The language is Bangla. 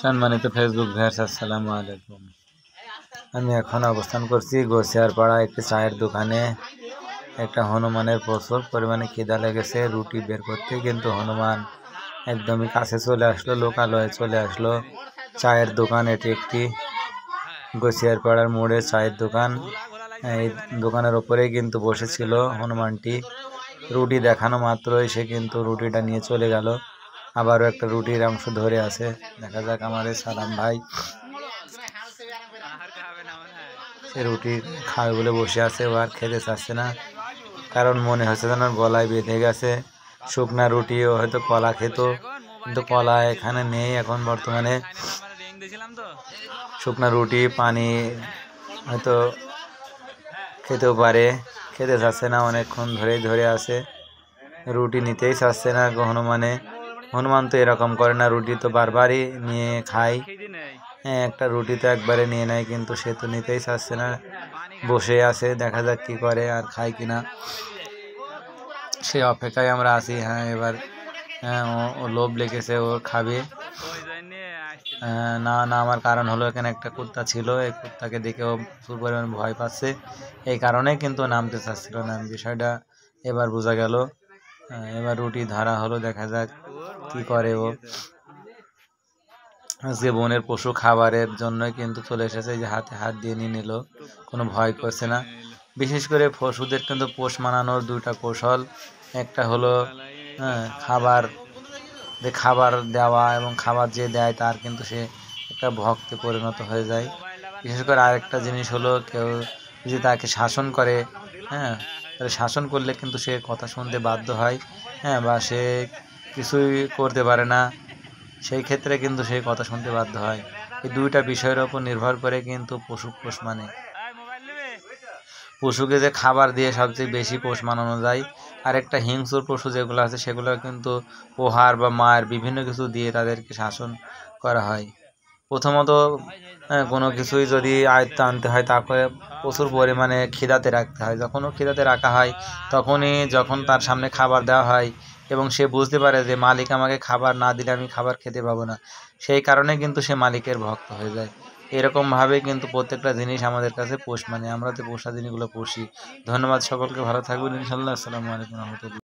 সম্মানিত ফেসবুক ভিউয়ার্স, আসসালামু আলাইকুম। আমি এখন অবস্থান করছি গোসিয়ারপাড়া একটি চায়ের দোকানে। একটা হনুমানের প্রচুর পরিমাণে খিদা লেগেছে রুটি বের করতে, কিন্তু হনুমান একদমই কাছে চলে আসলো, লোকালয়ে চলে আসলো। চায়ের দোকান এটি একটি গোসিয়ারপাড়ার মোড়ে চায়ের দোকান। এই দোকানের ওপরেই কিন্তু বসেছিল হনুমানটি। রুটি দেখানো মাত্রই সে কিন্তু রুটিটা নিয়ে চলে গেল। আবারও একটা রুটির অংশ ধরে আছে। দেখা যাক আমাদের সালাম ভাই সে রুটি খাবে বলে বসে আছে, ও আর খেতে চাচ্ছে না, কারণ মনে হচ্ছে যেন গলায় বেঁধে গেছে। শুকনা রুটিও হয়তো কলা খেত, কিন্তু কলা এখানে নেই এখন বর্তমানে। শুকনা রুটি পানি হয়তো খেতেও পারে, খেতে চাচ্ছে না, অনেকক্ষণ ধরে আছে, রুটি নিতেই চাচ্ছে না হনুমান তো এরকম করে না, রুটি তো বারবারই নিয়ে খায়। হ্যাঁ, একটা রুটি তো একবারে নিয়ে নেয়, কিন্তু সে তো নিতেই চাচ্ছে না, বসে আছে। দেখা যাক কি করে, আর খায় কিনা সে অপেক্ষায় আমরা আছি। হ্যাঁ, এবার ও লোভ লেগেছে, ও খাবে। না আমার কারণ হলো এখানে একটা কুত্তা ছিল, এই কুত্তাকে দেখে ও প্রচুর পরিমাণ ভয় পাচ্ছে, এই কারণে কিন্তু নামতে চাচ্ছিল না। বিষয়টা এবার বোঝা গেল। এবার রুটি ধরা হলো, দেখা যাক কি করে ও। আজকে বনের পশু খাবারের জন্যই কিন্তু চলে এসেছে, যে হাতে হাত দিয়ে নিয়ে নিল, কোনো ভয় করছে না। বিশেষ করে পশুদের কিন্তু পোষ মানানোর দুইটা কৌশল, একটা হলো খাবার দেওয়া, এবং খাবার যে দেয় তার কিন্তু সে একটা ভক্তে পরিণত হয়ে যায়। বিশেষ করে আরেকটা জিনিস হলো, কেউ যদি তাকে শাসন করে, তাহলে শাসন করলে কিন্তু সে কথা শুনতে বাধ্য হয়, বা সে কিছুই করতে পারে না, সেই ক্ষেত্রে কিন্তু সে কথা শুনতে বাধ্য হয়। এই দুইটা বিষয়ের ওপর নির্ভর করে কিন্তু পোষ মানে। পশুকে যে খাবার দিয়ে সবচেয়ে বেশি পোষ মানানো যায়, আর একটা হিংস্র পশু যেগুলো আছে সেগুলো কিন্তু পোহার বা মায়ের বিভিন্ন কিছু দিয়ে তাদেরকে শাসন করা হয়। প্রথমত কোনো কিছুই যদি আয়ত্তে আনতে হয়, তাকে প্রচুর পরিমাণে খিদাতে রাখতে হয়। যখনও খিদাতে রাখা হয়, তখনই যখন তার সামনে খাবার দেওয়া হয় এবং সে বুঝতে পারে যে মালিক আমাকে খাবার না দিলে আমি খাবার খেতে পাবো না, সেই কারণে কিন্তু সে মালিকের ভক্ত হয়ে যায়। এরকমভাবে কিন্তু প্রত্যেকটা জিনিস আমাদের কাছে পোষ মানে, আমরা যে পোষা জিনিসগুলো পুষি। ধন্যবাদ সকলকে, ভালো থাকবেন ইনশাল্লাহ। আসসালামু আলাইকুম রহমতুল্লাহ।